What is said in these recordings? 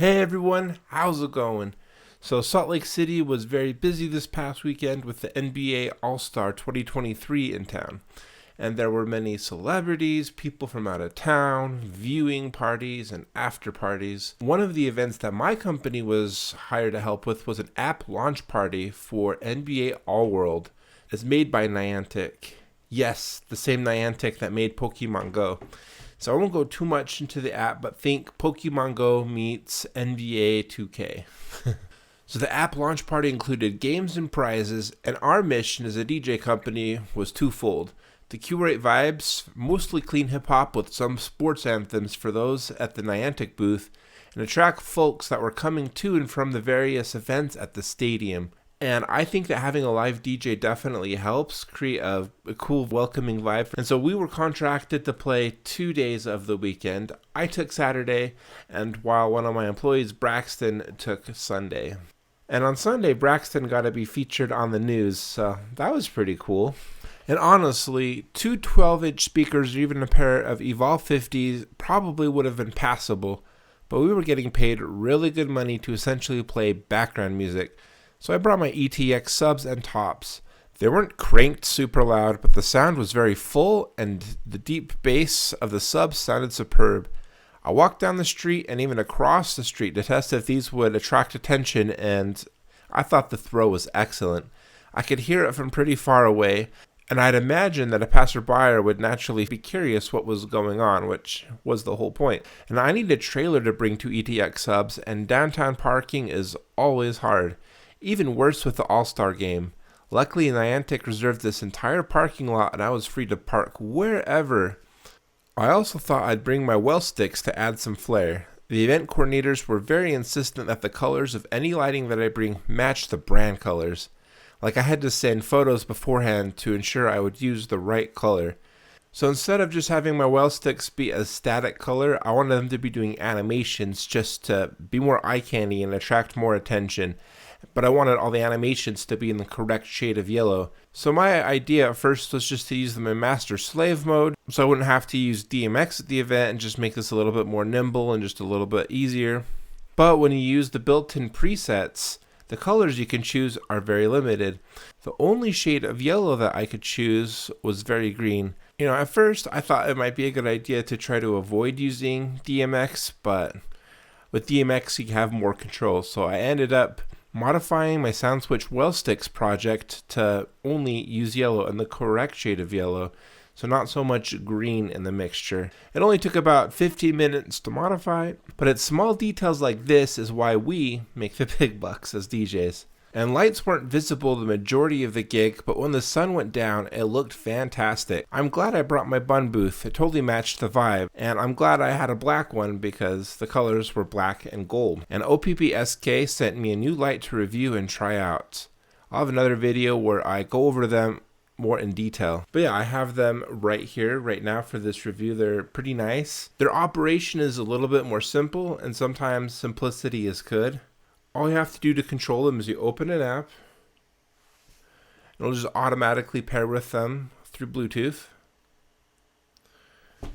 Hey everyone, how's it going? So Salt Lake City was very busy this past weekend with the NBA All-Star 2023 in town. And there were many celebrities, people from out of town, viewing parties, and after parties. One of the events that my company was hired to help with was an app launch party for NBA All-World. It's made by Niantic. Yes, the same Niantic that made Pokemon Go. So I won't go too much into the app, but think Pokemon Go meets NBA 2K. So the app launch party included games and prizes, and our mission as a DJ company was twofold. To curate vibes, mostly clean hip-hop with some sports anthems for those at the Niantic booth, and attract folks that were coming to and from the various events at the stadium. And I think that having a live DJ definitely helps create a cool, welcoming vibe. And so we were contracted to play 2 days of the weekend. I took Saturday, and while one of my employees, Braxton, took Sunday. And on Sunday, Braxton got to be featured on the news, so that was pretty cool. And honestly, two 12-inch speakers or even a pair of Evolve 50s probably would have been passable, but we were getting paid really good money to essentially play background music. So I brought my ETX subs and tops. They weren't cranked super loud, but the sound was very full and the deep bass of the subs sounded superb. I walked down the street and even across the street to test if these would attract attention, and I thought the throw was excellent. I could hear it from pretty far away, and I'd imagine that a passerby would naturally be curious what was going on, which was the whole point. And I need a trailer to bring to ETX subs, and downtown parking is always hard. Even worse with the All-Star game. Luckily, Niantic reserved this entire parking lot and I was free to park wherever. I also thought I'd bring my well sticks to add some flair. The event coordinators were very insistent that the colors of any lighting that I bring match the brand colors. Like I had to send photos beforehand to ensure I would use the right color. So instead of just having my well sticks be a static color, I wanted them to be doing animations just to be more eye candy and attract more attention. But I wanted all the animations to be in the correct shade of yellow. So my idea at first was just to use them in master slave mode, so I wouldn't have to use DMX at the event and just make this a little bit more nimble and just a little bit easier. But when you use the built-in presets, the colors you can choose are very limited. The only shade of yellow that I could choose was very green. At first I thought it might be a good idea to try to avoid using DMX, but with DMX you have more control, so I ended up modifying my SoundSwitch well sticks project to only use yellow and the correct shade of yellow, so not so much green in the mixture. It only took about 15 minutes to modify, but it's small details like this is why we make the big bucks as DJs. And lights weren't visible the majority of the gig, but when the sun went down, it looked fantastic. I'm glad I brought my bun booth. It totally matched the vibe. And I'm glad I had a black one because the colors were black and gold. And OPPSK sent me a new light to review and try out. I'll have another video where I go over them more in detail. But yeah, I have them right here, right now for this review. They're pretty nice. Their operation is a little bit more simple, and sometimes simplicity is good. All you have to do to control them is you open an app. It'll just automatically pair with them through Bluetooth.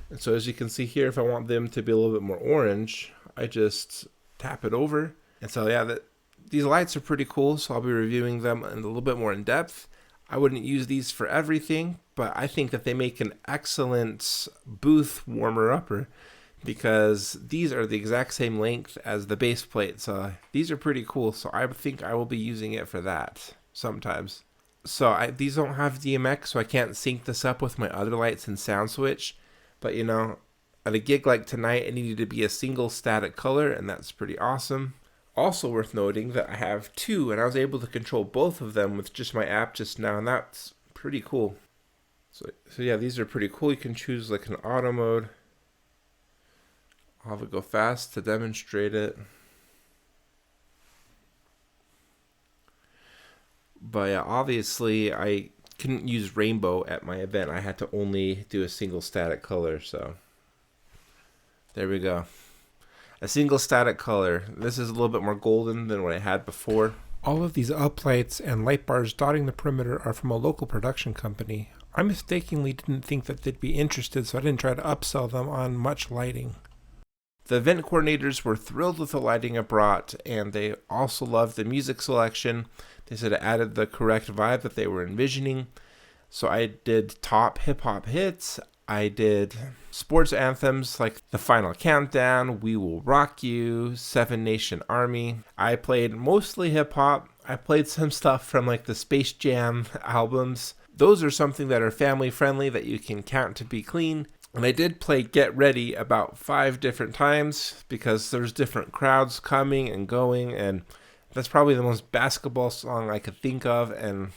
And so as you can see here, if I want them to be a little bit more orange, I just tap it over. And so yeah, these lights are pretty cool, so I'll be reviewing them in a little bit more in depth. I wouldn't use these for everything, but I think that they make an excellent booth warmer-upper, because these are the exact same length as the base plate. So these are pretty cool. So I think I will be using it for that sometimes. So these don't have DMX, so I can't sync this up with my other lights in SoundSwitch. But at a gig like tonight, it needed to be a single static color, and that's pretty awesome. Also worth noting that I have two, and I was able to control both of them with just my app just now, and that's pretty cool. So yeah, these are pretty cool. You can choose like an auto mode. I'll have it go fast to demonstrate it. But yeah, obviously I couldn't use rainbow at my event. I had to only do a single static color, so there we go. A single static color. This is a little bit more golden than what I had before. All of these uplights and light bars dotting the perimeter are from a local production company. I mistakenly didn't think that they'd be interested, so I didn't try to upsell them on much lighting. The event coordinators were thrilled with the lighting it brought, and they also loved the music selection. They said it added the correct vibe that they were envisioning. So I did top hip-hop hits. I did sports anthems like The Final Countdown, We Will Rock You, Seven Nation Army. I played mostly hip-hop. I played some stuff from like the Space Jam albums. Those are something that are family-friendly that you can count to be clean. And I did play Get Ready about 5 different times because there's different crowds coming and going, and that's probably the most basketball song I could think of, and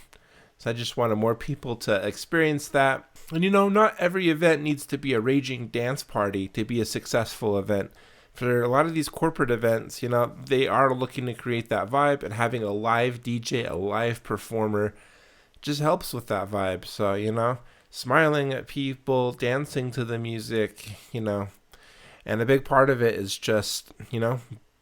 so I just wanted more people to experience that. And not every event needs to be a raging dance party to be a successful event. For a lot of these corporate events, they are looking to create that vibe, and having a live DJ, a live performer, just helps with that vibe. So, smiling at people, dancing to the music, and a big part of it is just,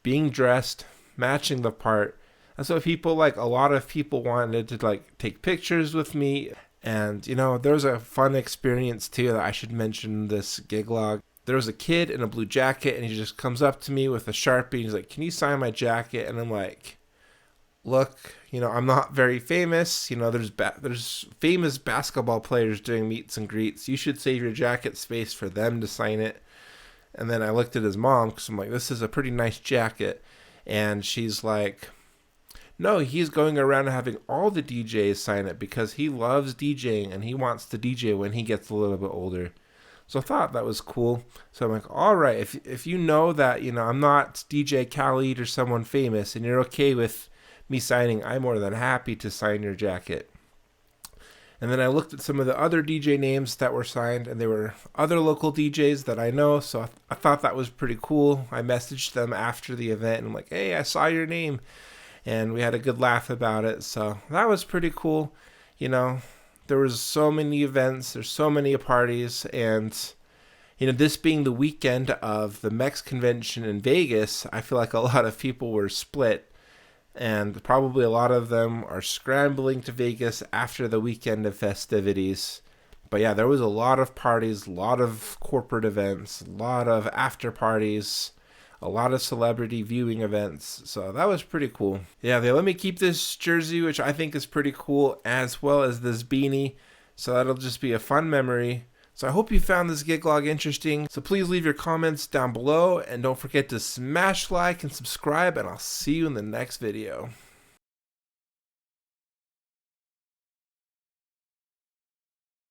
being dressed, matching the part. That's what people like. A lot of people wanted to take pictures with me. And, there was a fun experience too that I should mention in this gig log. There was a kid in a blue jacket, and he just comes up to me with a Sharpie. He's like, "Can you sign my jacket?" And I'm like, "Look, I'm not very famous. There's famous basketball players doing meets and greets. You should save your jacket space for them to sign it." And then I looked at his mom because I'm like, "This is a pretty nice jacket." And she's like, "No, he's going around having all the DJs sign it because he loves DJing and he wants to DJ when he gets a little bit older." So I thought that was cool. So I'm like, all right, if you know that, I'm not DJ Khaled or someone famous and you're okay with me signing, I'm more than happy to sign your jacket. And then I looked at some of the other DJ names that were signed, and they were other local DJs that I know, so I thought that was pretty cool. I messaged them after the event, and I'm like, "Hey, I saw your name." And we had a good laugh about it, so that was pretty cool. There was so many events, there's so many parties, and this being the weekend of the MEX convention in Vegas, I feel like a lot of people were split, and probably a lot of them are scrambling to Vegas after the weekend of festivities. But yeah, there was a lot of parties, a lot of corporate events, a lot of after parties, a lot of celebrity viewing events. So that was pretty cool. Yeah, they let me keep this jersey, which I think is pretty cool, as well as this beanie. So that'll just be a fun memory. So I hope you found this gig log interesting. So please leave your comments down below, and don't forget to smash like and subscribe, and I'll see you in the next video.